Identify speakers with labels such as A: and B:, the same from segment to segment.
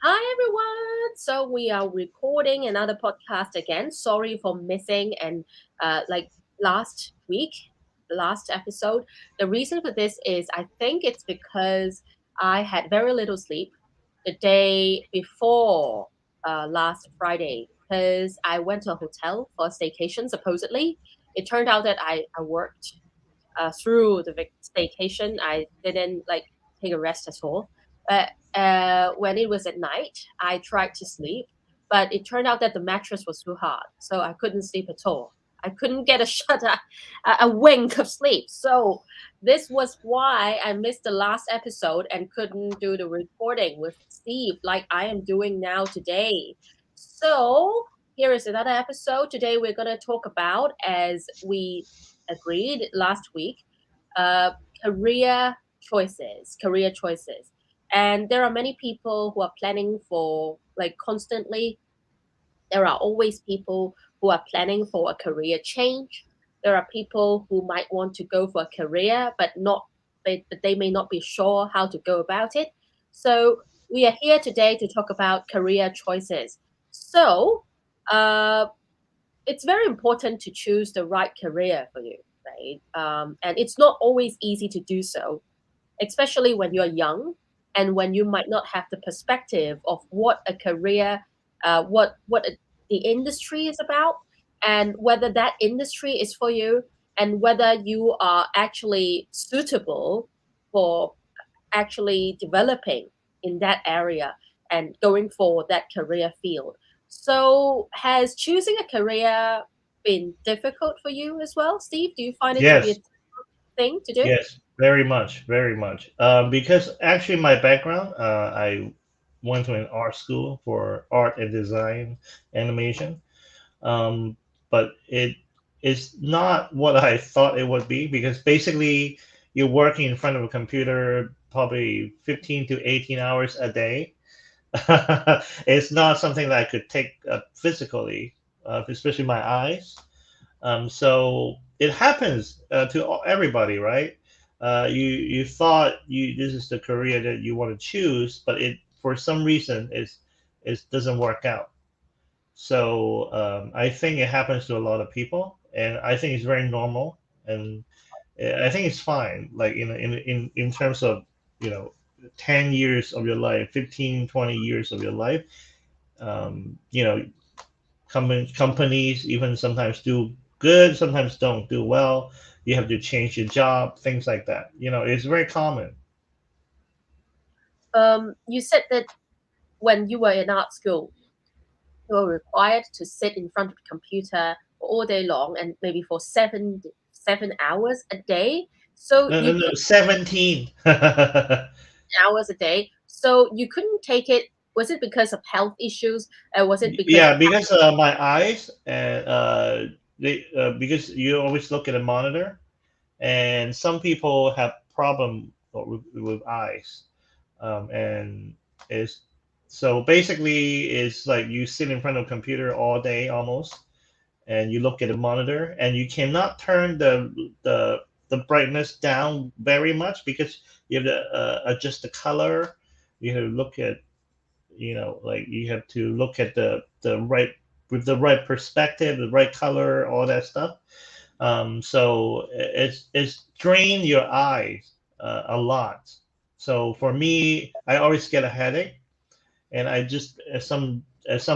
A: Hi everyone. So we are recording another podcast again. Sorry for missing and like last week, last episode. The reason for this is I think it's because I had very little sleep the day before last Friday because I went to a hotel for a staycation. Supposedly, it turned out that I worked through the staycation. I didn't like take a rest at all. But when it was at night, I tried to sleep, but it turned out that the mattress was too hard, so I couldn't sleep at all. I couldn't get a a wink of sleep. So this was why I missed the last episode and couldn't do the recording with Steve like I am doing now today. So here is another episode. Today we're going to talk about, as we agreed last week, uh, career career choices. And there are many people who are planning for, like, constantly, there are always people who are planning for a career change. There are people who might want to go for a career, but they may not be sure how to go about it. So we are here today to talk about career choices. So, uh, it's very important to choose the right career for you, right? And it's not always easy to do so, especially when you're young and when you might not have the perspective of what a career, the industry is about, and whether that industry is for you, and whether you are actually suitable for actually developing in that area and going for that career field. So, has choosing a career been difficult for you as well, Steve? Do you find it to be a
B: Yes,
A: thing to do?
B: yes, very much, very much. Because actually, my background, I went to an art school for art and design animation. Um, but it is not what I thought it would be because basically you're working in front of a computer probably 15 to 18 hours a day. It's not something that I could take physically, especially my eyes. So it happens to everybody, right? You thought you this is the career that you want to choose, but it for some reason is doesn't work out. So I think it happens to a lot of people, and I think it's very normal, and I think it's fine. Like in terms of you know 10 years of your life, 15, 20 years of your life, you know companies even sometimes do good, sometimes don't do well. You have to change your job, things like that. It's very common.
A: You said that when you were in art school, you were required to sit in front of the computer all day long and maybe for 7 hours a day. So
B: No, no,
A: you
B: no,
A: could
B: 17.
A: hours a day. So you couldn't take it. Was it because of health issues? Was it because
B: Yeah, because my eyes and because you always look at a monitor, and some people have problem with eyes, and it's so basically it's like you sit in front of a computer all day almost, and you look at a monitor, and you cannot turn the brightness down very much because you have to adjust the color. You have to look at like you have to look at the right with the right perspective, the right color, all that stuff. So it's drain your eyes a lot. So for me, I always get a headache, and I just at some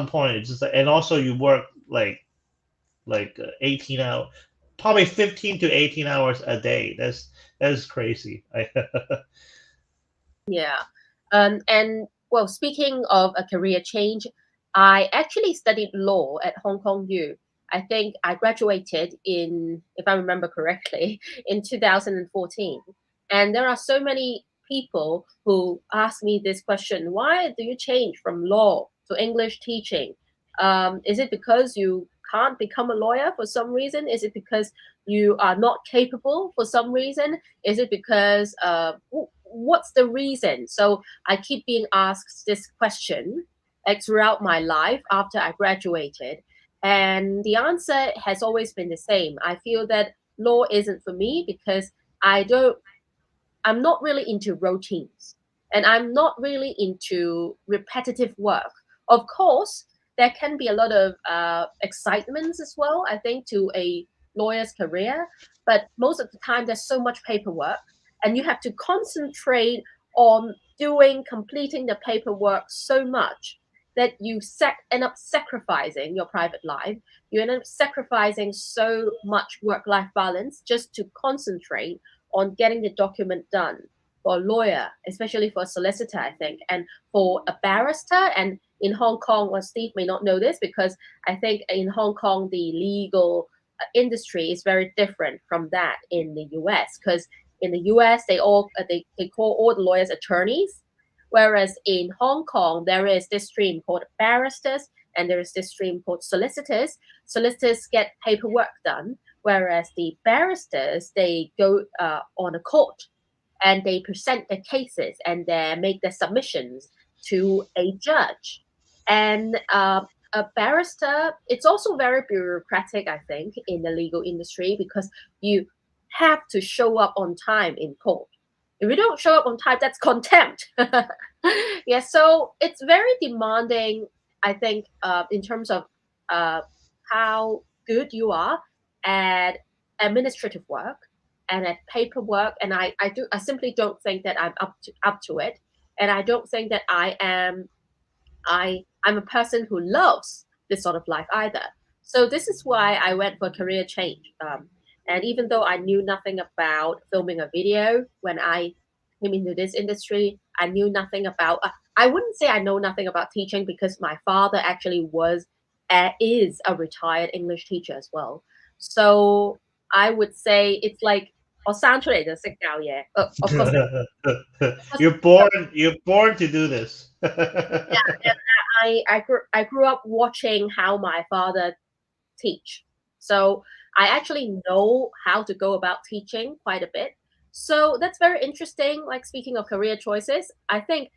B: point it's just and also you work like 18 hours, probably 15 to 18 hours a day. That's crazy.
A: yeah. And well, speaking of a career change, I actually studied law at Hong Kong U. I think I graduated in, if I remember correctly, in 2014. And there are so many people who ask me this question: why do you change from law to English teaching? Is it because you can't become a lawyer for some reason? Is it because you are not capable for some reason? Is it because what's the reason? So I keep being asked this question like throughout my life after I graduated, and the answer has always been the same. I feel that law isn't for me because I don't I'm not really into routines. and I'm not really into repetitive work. Of course, there can be a lot of excitements as well, I think, to a lawyer's career, but most of the time there's so much paperwork, and you have to concentrate on completing the paperwork so much that you end up sacrificing your private life. You end up sacrificing so much work-life balance just to concentrate on getting the document done. For a lawyer, especially for a solicitor, I think, and for a barrister, and in Hong Kong, well, Steve may not know this because I think in Hong Kong the legal industry is very different from that in the US, because in the US they call all the lawyers attorneys, whereas in Hong Kong there is this stream called barristers and there is this stream called solicitors. Solicitors get paperwork done, whereas the barristers, they go on a court and they present their cases and they make their submissions to a judge. And a barrister, it's also very bureaucratic, I think, in the legal industry, because you have to show up on time in court. If you don't show up on time, that's contempt. Yeah, so it's very demanding, I think, in terms of uh, how good you are at administrative work and at paperwork. And I simply don't think that I'm up to it. And I don't think that I'm a person who loves this sort of life either. So this is why I went for career change. And even though I knew nothing about filming a video when I came into this industry, I knew nothing about. I wouldn't say I know nothing about teaching because my father actually is a retired English teacher as well. So I would say it's like 我生出嚟就識教嘢。Of course,
B: You're born to do this.
A: yeah, and I grew up watching how my father teach. So I actually know how to go about teaching quite a bit. So that's very interesting. Like, speaking of career choices, I think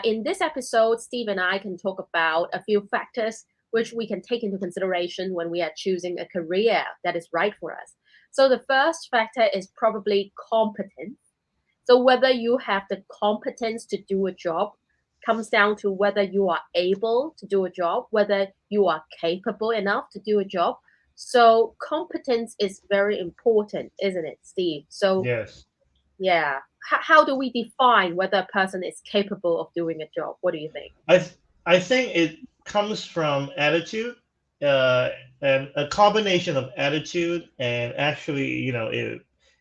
A: in this episode, Steve and I can talk about a few factors which we can take into consideration when we are choosing a career that is right for us. So the first factor is probably competence. So whether you have the competence to do a job comes down to whether you are able to do a job, whether you are capable enough to do a job. So competence is very important, isn't it, Steve? So
B: Yes.
A: yeah, how do we define whether a person is capable of doing a job? What do you think?
B: I th- I think it comes from attitude, uh, and a combination of attitude and actually,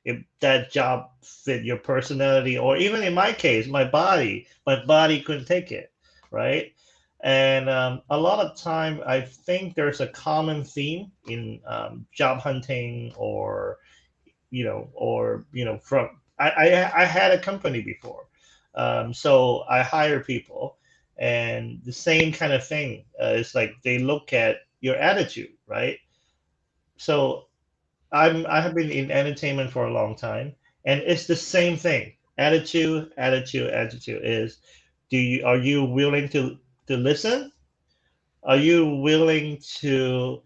B: if that job fit your personality, or even in my case, my body couldn't take it, right? And a lot of time, I think there's a common theme in job hunting, from I had a company before, so I hire people, and the same kind of thing. It's like they look at your attitude, right? So I have been in entertainment for a long time, and it's the same thing. Attitude, attitude, attitude is, are you willing to listen? Are you willing to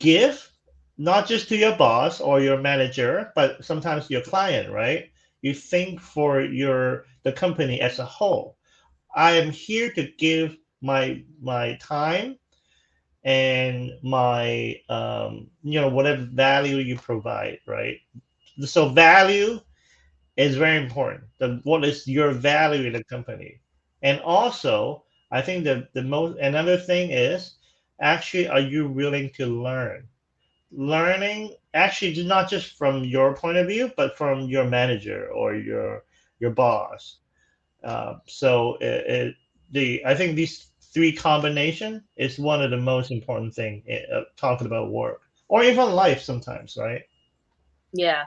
B: give, not just to your boss or your manager, but sometimes your client, right? You think for the company as a whole. I am here to give my time and my whatever value you provide, right? So value is very important. What is your value in the company? And also, I think the most another thing is, actually, are you willing to learn? Learning actually not just from your point of view, but from your manager or your boss. So I think these three combination is one of the most important thing, talking about work or even life sometimes, right?
A: Yeah.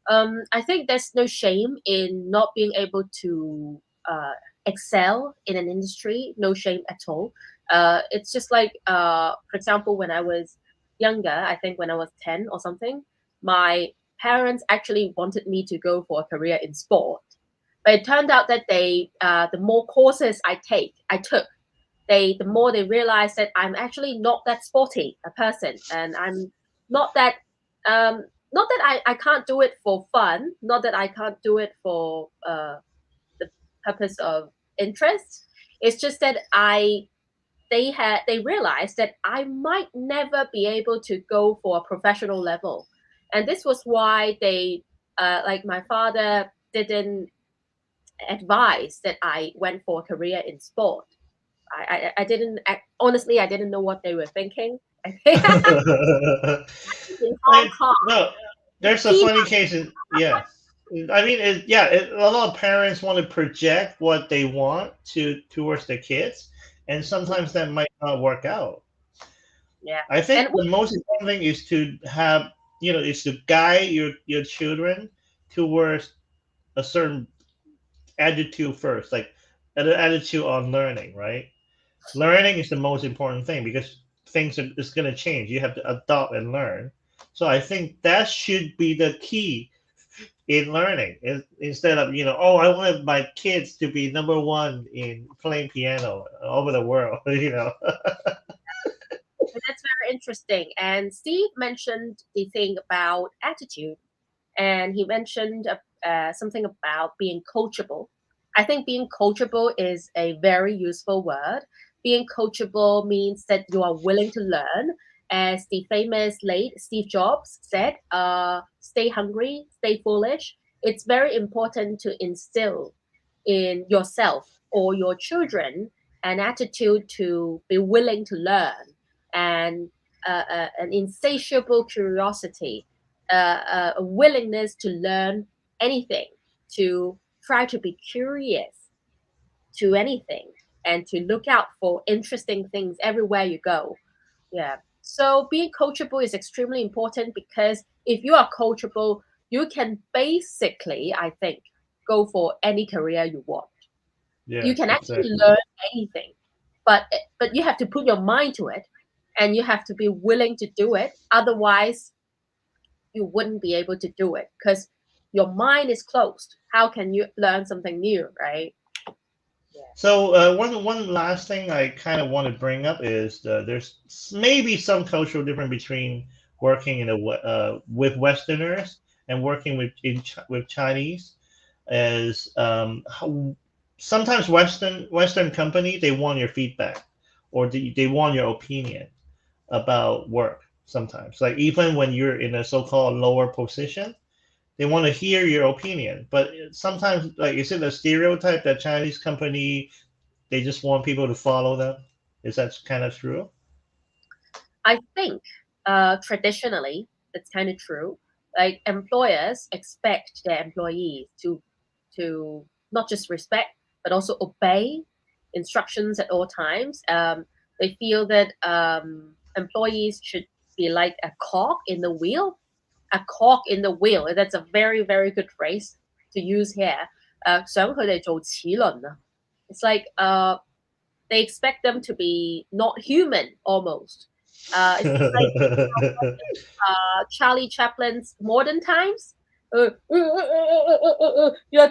A: I think there's no shame in not being able to excel in an industry. No shame at all. It's just like, for example, when I was younger, I think when I was 10 or something, my parents actually wanted me to go for a career in sport. But it turned out that the more courses I took, the more they realize that I'm actually not that sporty a person, and I'm not that um, not that I can't do it for fun, not that I can't do it for purpose of interest. It's just that they realized that I might never be able to go for a professional level, and this was why they like my father didn't advise that I went for a career in sport. I didn't honestly I didn't know what they were thinking. In Hong Kong,
B: No,
A: the
B: there's a
A: key.
B: funny case. Yeah, I mean, yeah, a lot of parents want to project what they want towards their kids, and sometimes that might not work out.
A: Yeah,
B: I think
A: and
B: the most important thing is to have, is to guide your children towards a certain attitude first, like an attitude on learning, right? Learning is the most important thing because is going to change. You have to adopt and learn. So I think that should be the key in learning instead of oh, I want my kids to be number one in playing piano all over the world.
A: that's very interesting. And Steve mentioned the thing about attitude, and he mentioned something about being coachable. I think being coachable is a very useful word. Being coachable means that you are willing to learn. As the famous late Steve Jobs said, stay hungry, stay foolish. It's very important to instill in yourself or your children an attitude to be willing to learn and an insatiable curiosity, a willingness to learn anything, to try to be curious to anything, and to look out for interesting things everywhere you go. Yeah. So being coachable is extremely important because if you are coachable, you can basically, I think, go for any career you want. You
B: Yes,
A: can actually
B: exactly.
A: learn anything, but you have to put your mind to it, and you have to be willing to do it. Otherwise, you wouldn't be able to do it because your mind is closed. How can you learn something new, right? Yeah.
B: So one last thing I kind of want to bring up is there's maybe some cultural difference between working with Westerners and working with Chinese. As how, sometimes Western company they want your feedback or they want your opinion about work. Sometimes, like even when you're in a so-called lower position, they want to hear your opinion. But sometimes, like, is it a stereotype that Chinese company they just want people to follow them? Is that kind of true?
A: I think traditionally that's kind of true. Like employers expect their employees to not just respect but also obey instructions at all times. They feel that employees should be like a cog in the wheel. A cog in the wheel. That's a very very good phrase to use here. 想佢哋做齒輪啊. It's like they expect them to be not human almost. It's like Charlie Chaplin's Modern Times. You're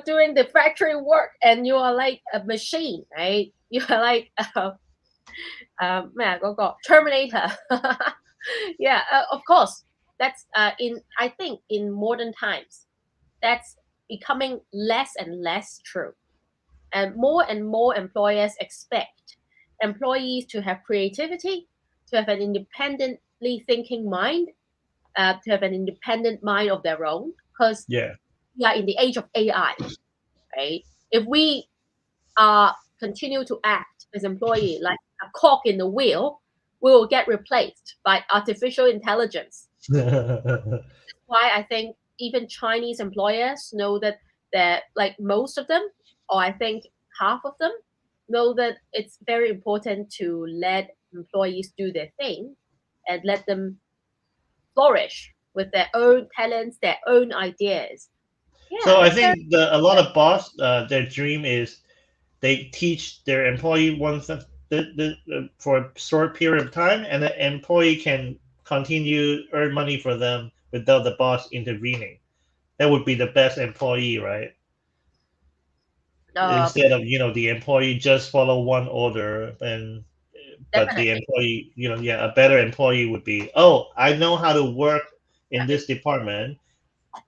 A: doing the factory work and you are like a machine, right? You are like 咩啊嗰個 Terminator. Yeah, of course. That's in I think in modern times that's becoming less and less true. And more employers expect employees to have creativity, to have an independently thinking mind, to have an independent mind of their own, because
B: Yeah.
A: we are in the age of AI, right? If we continue to act as employee like a cog in the wheel, we will get replaced by artificial intelligence. Why I think even Chinese employers know that like most of them, or I think half of them, know that it's very important to let employees do their thing and let them flourish with their own talents, their own ideas.
B: So
A: Yeah,
B: I
A: it's very
B: think a lot of boss their dream is they teach their employee for a short period of time, and the employee can continue earn money for them without the boss intervening. That would be the best employee, right?
A: uh,
B: Instead of the employee just follow one order, and but the
A: definitely.
B: employee, yeah, a better employee would be, oh, I know how to work in
A: Right.
B: this department.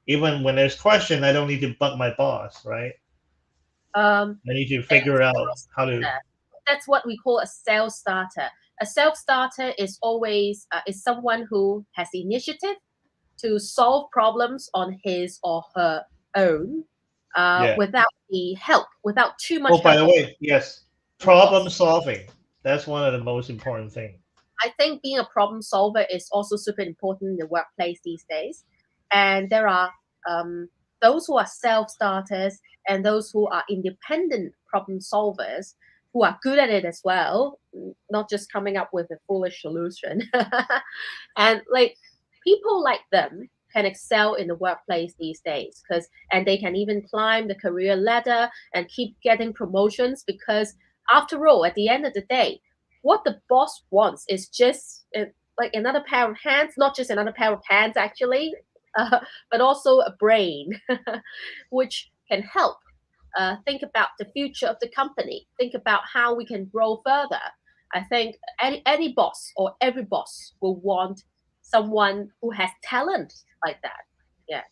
B: Even when there's question, I don't need to bug my boss, right? I need to
A: A
B: figure out how to.
A: self-starter, that's what we call a self-starter. A self-starter is always is someone who has the initiative to solve problems on his or her own,
B: Yeah.
A: without the help, without too much
B: Oh, by
A: help
B: the
A: of
B: way, yes,
A: from the boss.
B: problem solving. That's one of the most important things.
A: I think being a problem solver is also super important in the workplace these days. And there are um, those who are self starters and those who are independent problem solvers who are good at it as well, not just coming up with a foolish solution. And like people like them can excel in the workplace these days because and they can even climb the career ladder and keep getting promotions because after all at the end of the day what the boss wants is just like another pair of hands, not just another pair of hands actually, uh, but also a brain, which can help think about the future of the company, think about how we can grow further. I think any boss or every boss will want someone who has talent like that. Yeah,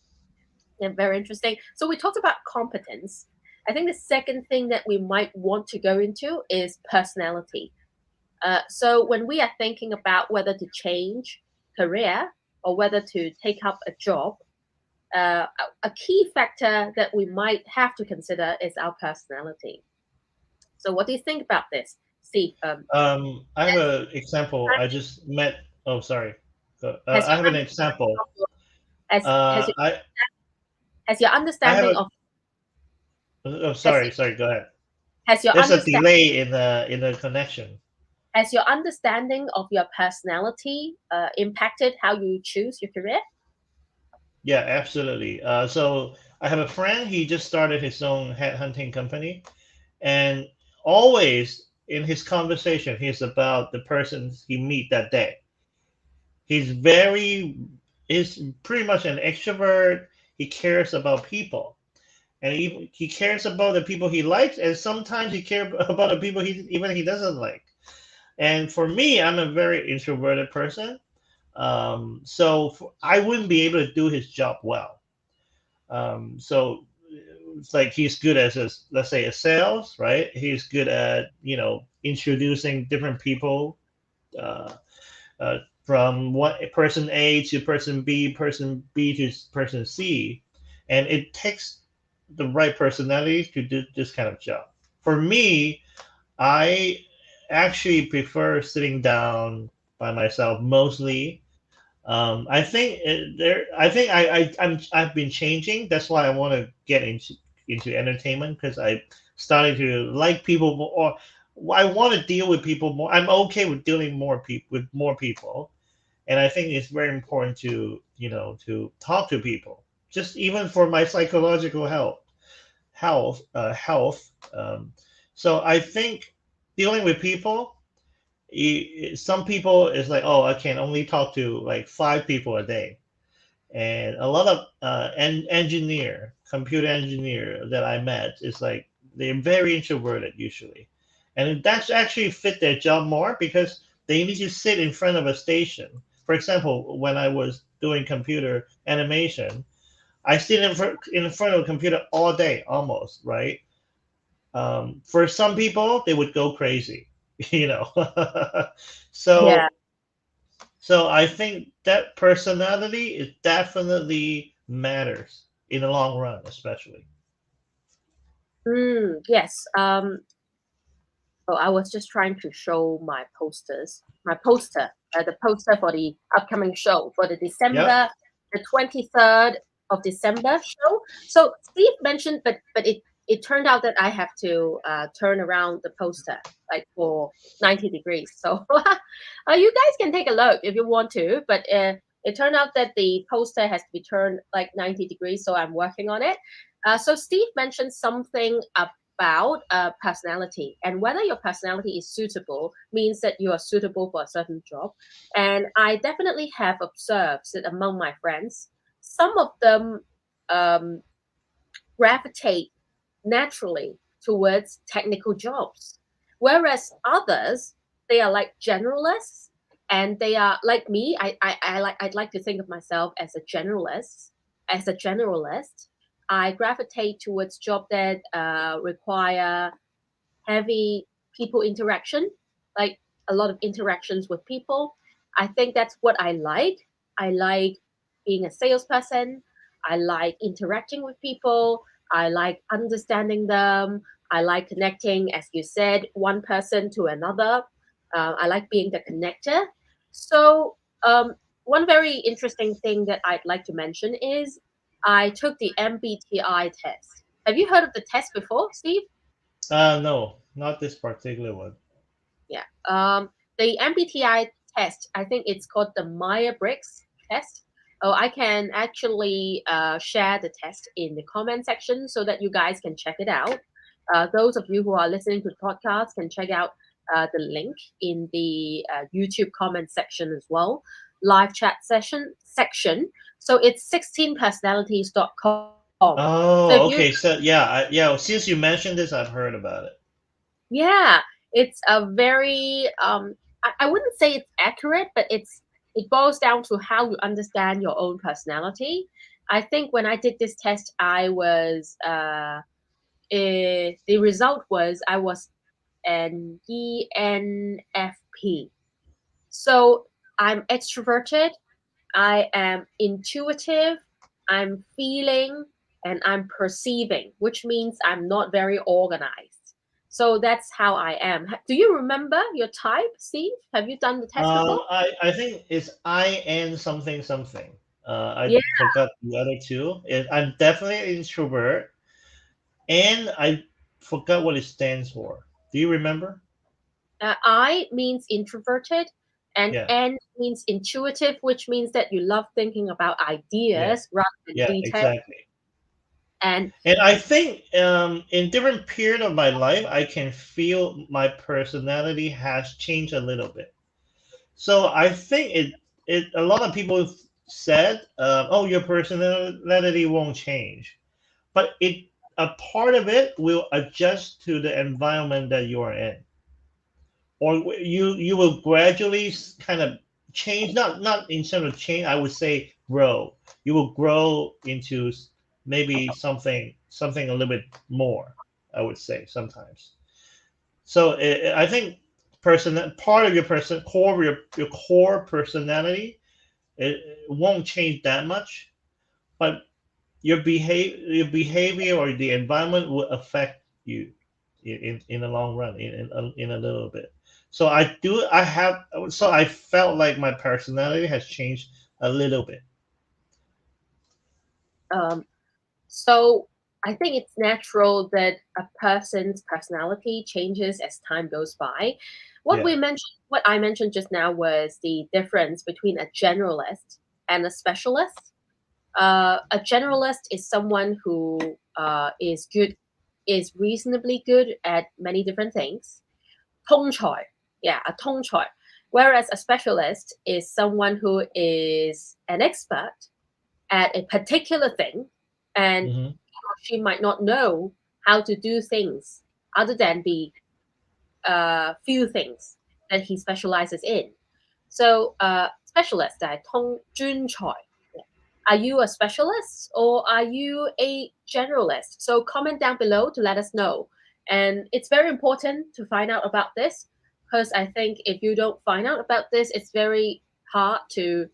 A: yeah, very interesting. So we talked about competence. I think the second thing that we might want to go into is personality. So when we are thinking about whether to change career or whether to take up a job, a key factor that we might have to consider is our personality. So what do you think about this, Steve?
B: I have an example. I just met. Oh, sorry.
A: Has
B: I
A: your
B: have an example.
A: has your
B: I
A: has your
B: I have
A: understanding
B: a.
A: of
B: Oh,
A: has
B: sorry. Go ahead.
A: has your
B: There's a
A: understand
B: delay in the connection.
A: has your understanding of your personality impacted how you choose your career?
B: Yeah, absolutely. So I have a friend. He just started his own headhunting company, and always in his conversation, he's about the persons he meet that day. He's very, he's pretty much an extrovert. He cares about people, and he cares about the people he likes, and sometimes he cares about the people he doesn't like. And for me, I'm a very introverted person, so I wouldn't be able to do his job well. So it's like he's good as let's say a sales, right? He's good at introducing different people, uh, from what person A to person B to person C, and it takes the right personality to do this kind of job. For me, I actually prefer sitting down by myself mostly. I think I think I've been changing. That's why I want to get into entertainment because I started to like people more. Or I want to deal with people more. I'm okay with dealing with more people, and I think it's very important to to talk to people, just even for my psychological health. So I think dealing with people, some people is like, oh, I can only talk to like 5 people a day, and a lot of computer engineer that I met is like they're very introverted usually, and that's actually fit their job more because they need to sit in front of a station. For example, when I was doing computer animation, I sit in front of a computer all day almost, right? For some people, they would go crazy, you know.
A: Yeah.
B: so so I think that personality is definitely matters in the long run, especially.
A: Yes. Oh, I was just trying to show my posters, my poster, the poster for the upcoming show for
B: Yep.
A: the 23rd of December show. So Steve mentioned, but it turned out that I have to turn around the poster like for 90 degrees. So you guys can take a look if you want to, but it turned out that the poster has to be turned like 90 degrees, so I'm working on it. So Steve mentioned something about personality and whether your personality is suitable means that you are suitable for a certain job. And I definitely have observed that among my friends, some of them um, gravitate naturally towards technical jobs, whereas others they are like generalists and they are like me. I'd like to think of myself as a generalist, I gravitate towards job that require heavy people interaction, like a lot of interactions with people. I think that's what I like. I like being a salesperson. I like interacting with people. I like understanding them. I like connecting, as you said, one person to another. I like being the connector. So, one very interesting thing that I'd like to mention is I took the MBTI test. Have you heard of the test before, Steve?
B: No, not this particular one.
A: Yeah. The MBTI test, I think it's called the Myers-Briggs test. Oh, I can actually share the test in the comment section so that you guys can check it out. Those of you who are listening to the podcast can check out the link in the YouTube comment section as well, live chat session section. So it's 16personalities.com. So if you
B: Oh, okay. So yeah, yeah. Since you mentioned this, I've heard about it.
A: Yeah, it's a very I wouldn't say it's accurate, but it boils down to how you understand your own personality. I think when I did this test, I was the result was I was an ENFP. So I'm extroverted, I am intuitive, I'm feeling, and I'm perceiving, which means I'm not very organized. So that's how I am. Do you remember your type, Steve? Have you done the test before?
B: I think it's IN something something.
A: Yeah.
B: I forgot the other two. I'm definitely an introvert, and I forgot what it stands for. Do you remember?
A: I means introverted, and
B: Yeah,
A: N means intuitive, which means that you love thinking about
B: yeah,
A: ideas rather than
B: yeah,
A: detail.
B: exactly.
A: And
B: And I think in different period of my life, I can feel my personality has changed a little bit. So I think it a lot of people said, "Oh, your personality won't change," but it a part of it will adjust to the environment that you are in, or you will gradually kind of change. Not in terms of change, I would say grow. You will grow into maybe something a little bit more. I would say sometimes. So I think part of your your core personality it won't change that much, but your behavior or the environment will affect you in the long run in a little bit. So I felt like my personality has changed a little bit.
A: um, So I think it's natural that a person's personality changes as time goes by.
B: Yeah.
A: What I mentioned just now was the difference between a generalist and a specialist. A generalist is someone who is reasonably good at many different things. 通才, yeah, a 通才. Whereas a specialist is someone who is an expert at a particular thing, and
B: Hmm.
A: she might not know how to do things other than the few things that he specializes in. So, specialist 就係專才. Are you a specialist or are you a generalist? So comment down below to let us know. And it's very important to find out about this because I think if you don't find out about this, it's very hard to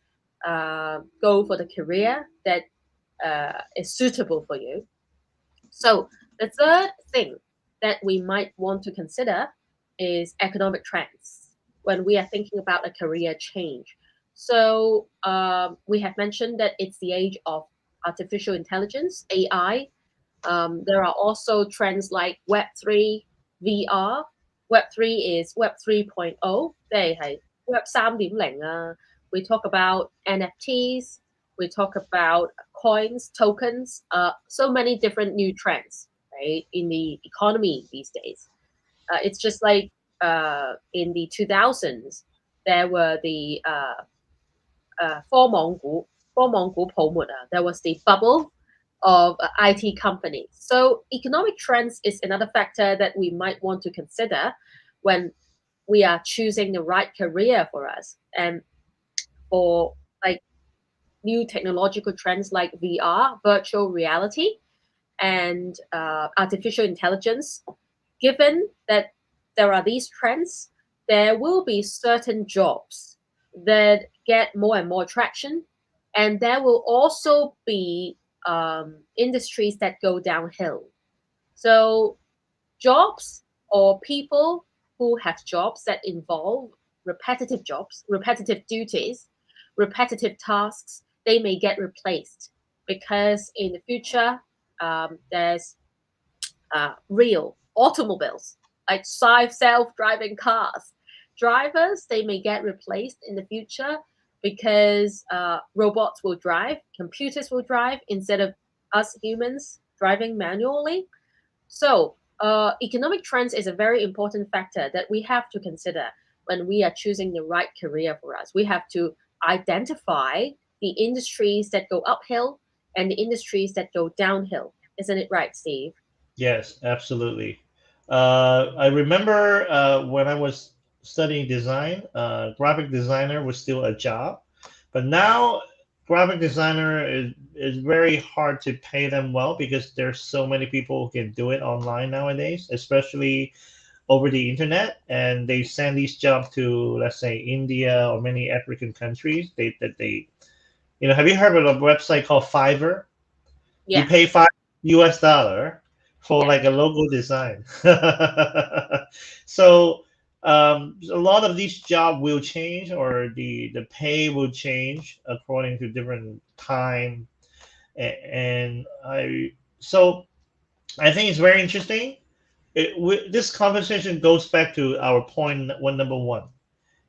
A: go for the career that is suitable for you. So the third thing that we might want to consider is economic trends when we are thinking about a career change. So we have mentioned that it's the age of artificial intelligence, AI. There are also trends like Web3, VR. Web3 is Web 3.0, 即係 Web 3.0 啊. We talk about NFTs, we talk about coins, tokens, so many different new trends, right, in the economy these days. It's just like in the 2000s, there were the 科網股泡沫, there was the bubble of IT companies. So economic trends is another factor that we might want to consider when we are choosing the right career for us. And for like new technological trends like VR, virtual reality, and artificial intelligence, given that there are these trends, there will be certain jobs that get more and more traction, and there will also be industries that go downhill. So, jobs or people who have jobs that involve repetitive jobs, repetitive duties, repetitive tasks, they may get replaced because in the future, there's real automobiles, like self-driving cars. Drivers, they may get replaced in the future because robots will drive, computers will drive instead of us humans driving manually. So, economic trends is a very important factor that we have to consider when we are choosing the right career for us. We have to identify the industries that go uphill and the industries that go downhill. Isn't it right, Steve?
B: Yes, absolutely. I remember when I was studying design, graphic designer was still a job, but now graphic designer is very hard to pay them well because there's so many people who can do it online nowadays, especially over the internet, and they send these jobs to, let's say, India or many African countries. Have you heard of a website called Fiverr? You
A: Yeah,
B: pay $5 for
A: yeah.
B: like a logo design. So a lot of these jobs will change, or the pay will change according to different time. And I think it's very interesting. This conversation goes back to our point one, number one.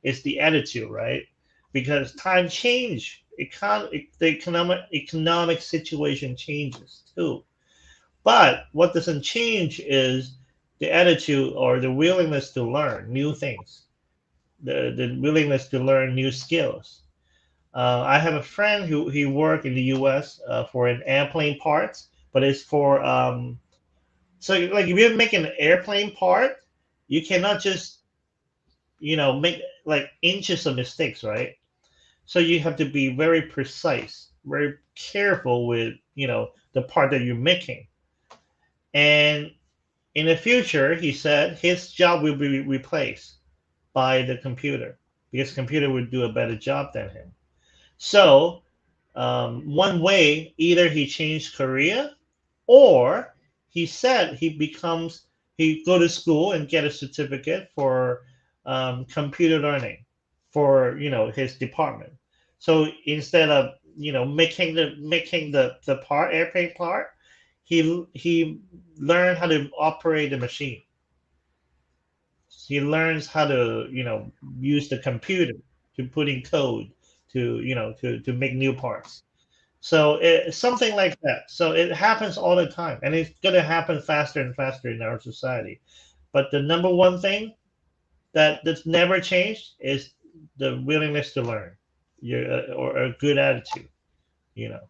B: It's the attitude, right? Because time change, the economic situation changes too. But what doesn't change is the attitude or the willingness to learn new things, the willingness to learn new skills. I have a friend who he worked in the U.S. For an airplane parts, but it's for so like if you're making an airplane part, you cannot just make like inches of mistakes, right? So you have to be very precise, very careful with the part that you're making. And in the future, he said his job will be replaced by the computer because computer would do a better job than him. So one way, either he changed career, or he said he go to school and get a certificate for computer learning for his department. So instead of making the part airplane part, he learned how to operate the machine. He learns how to use the computer to put in code to make new parts. So something like that. So it happens all the time, and it's going to happen faster and faster in our society. But the number one thing that's never changed is the willingness to learn, or a good attitude. You know.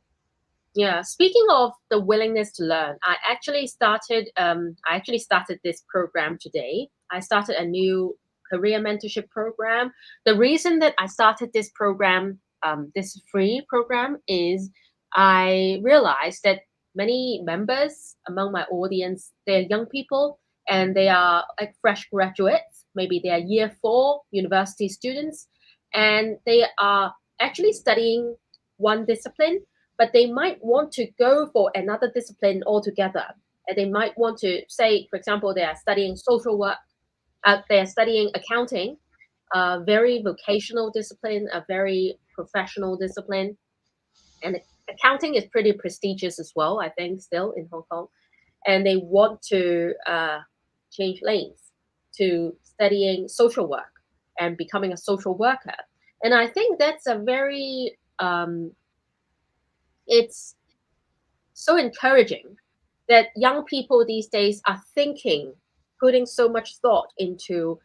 A: Yeah, speaking of the willingness to learn, I actually started this program today. I started a new career mentorship program. The reason that I started this program, this free program, is I realized that many members among my audience, they're young people and they are like fresh graduates. Maybe they are year 4 university students, and they are actually studying one discipline, but they might want to go for another discipline altogether. And they might want to say, for example, they are studying social work, they are studying accounting, a very vocational discipline, a very professional discipline. And accounting is pretty prestigious as well, I think, still in Hong Kong. And they want to change lanes to studying social work and becoming a social worker. And I think that's a very, it's so encouraging that young people these days are thinking, putting so much thought into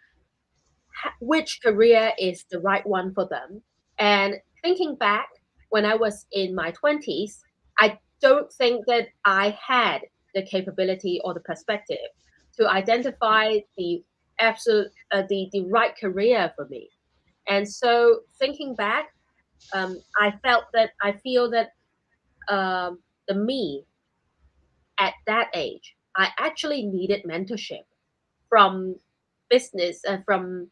A: which career is the right one for them. And thinking back, when I was in my 20s, I don't think that I had the capability or the perspective to identify the absolute the right career for me. And so thinking back, I feel that the me at that age, I actually needed mentorship from business and from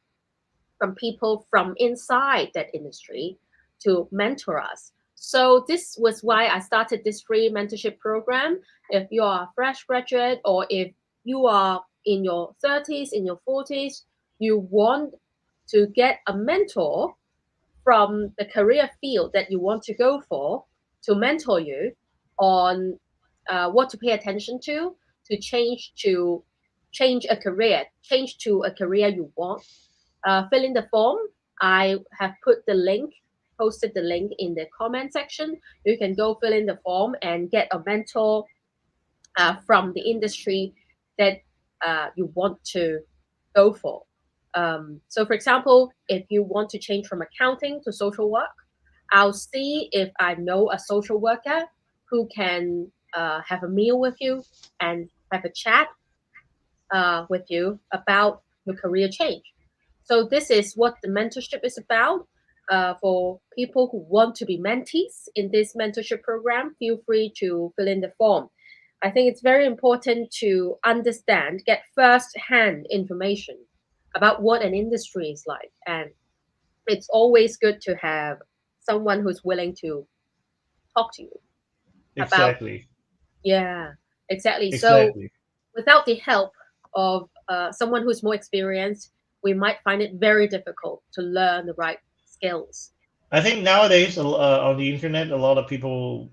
A: people from inside that industry to mentor us. So this was why I started this free mentorship program. If you are a fresh graduate or if you are in your 30s, in your 40s, you want to get a mentor from the career field that you want to go for to mentor you on what to pay attention to change a career, change to a career you want. Fill in the form. I have put the link, posted the link in the comment section. You can go fill in the form and get a mentor from the industry that you want to go for. So, for example, if you want to change from accounting to social work, I'll see if I know a social worker who can have a meal with you and have a chat with you about your career change. So this is what the mentorship is about. For people who want to be mentees in this mentorship program, feel free to fill in the form. I think it's very important to understand, get first-hand information about what an industry is like, and it's always good to have someone who's willing to talk to you about.
B: Exactly.
A: Yeah, exactly. So
B: Exactly.
A: without the help of someone who's more experienced, we might find it very difficult to learn the right skills.
B: I think nowadays on the internet, a lot of people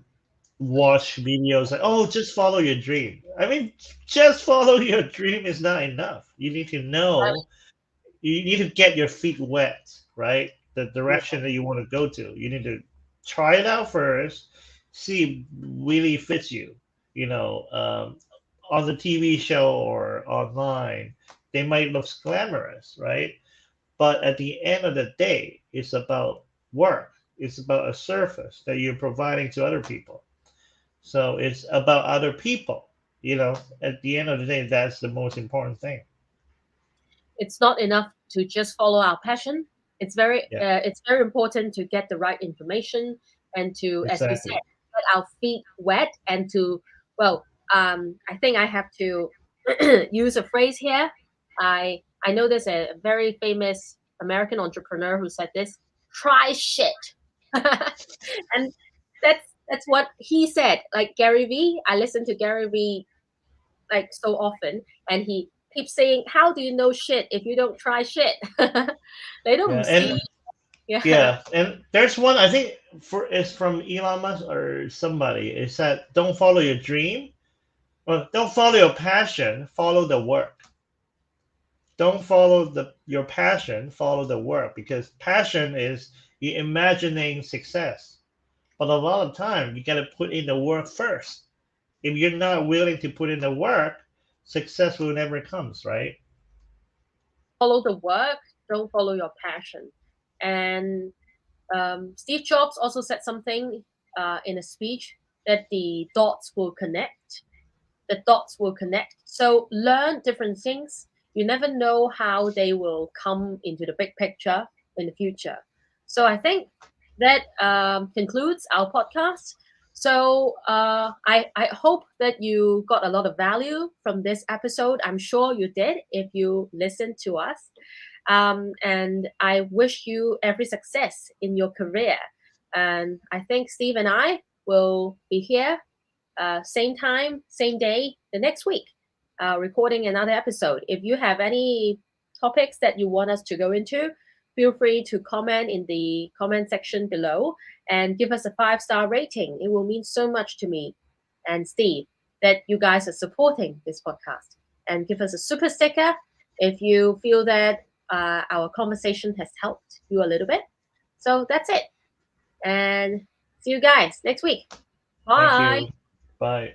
B: watch videos like, "Oh, just follow your dream." I mean, just follow your dream is not enough. You need to know. You need to get your feet wet, right? The
A: Yeah.
B: direction that you want to go to. You need to try it out first, see if really fits you. You know, on the TV show or online, they might look glamorous, right? But at the end of the day, it's about work. It's about a service that you're providing to other people. So it's about other people. You know, at the end of the day, that's the most important thing.
A: It's not enough to just follow our passion.
B: Yeah,
A: It's very important to get the right information and to, as you said,
B: exactly.
A: get our feet wet and to, well, I think I have to use a phrase here. I know there's a very famous American entrepreneur who said this: "Try shit," and that's what he said. Like Gary V, I listen to Gary V like so often, and he keeps saying, "How do you know shit if you don't try shit?" They
B: Yeah,
A: don't see.
B: and
A: Yeah,
B: yeah, and there's one I think for it's from Elon Musk or somebody. It said, "Don't follow your dream, or don't follow your passion. Follow the work. Don't follow the your passion. Follow the work because passion is you imagining success. But a lot of time you got to put in the work first. If you're not willing to put in the work, success will never comes, right?
A: follow the work, don't follow your passion. And Steve Jobs also said something in a speech that the dots will connect. The dots will connect. So learn different things. You never know how they will come into the big picture in the future. So I think that concludes our podcast. So I hope that you got a lot of value from this episode. I'm sure you did if you listened to us. And I wish you every success in your career. And I think Steve and I will be here same time, same day the next week, recording another episode. If you have any topics that you want us to go into, feel free to comment in the comment section below and give us a 5-star rating. It will mean so much to me and Steve that you guys are supporting this podcast. And give us a super sticker if you feel that our conversation has helped you a little bit. So that's it. And see you guys next week.
B: Thank
A: Bye.
B: you. Bye.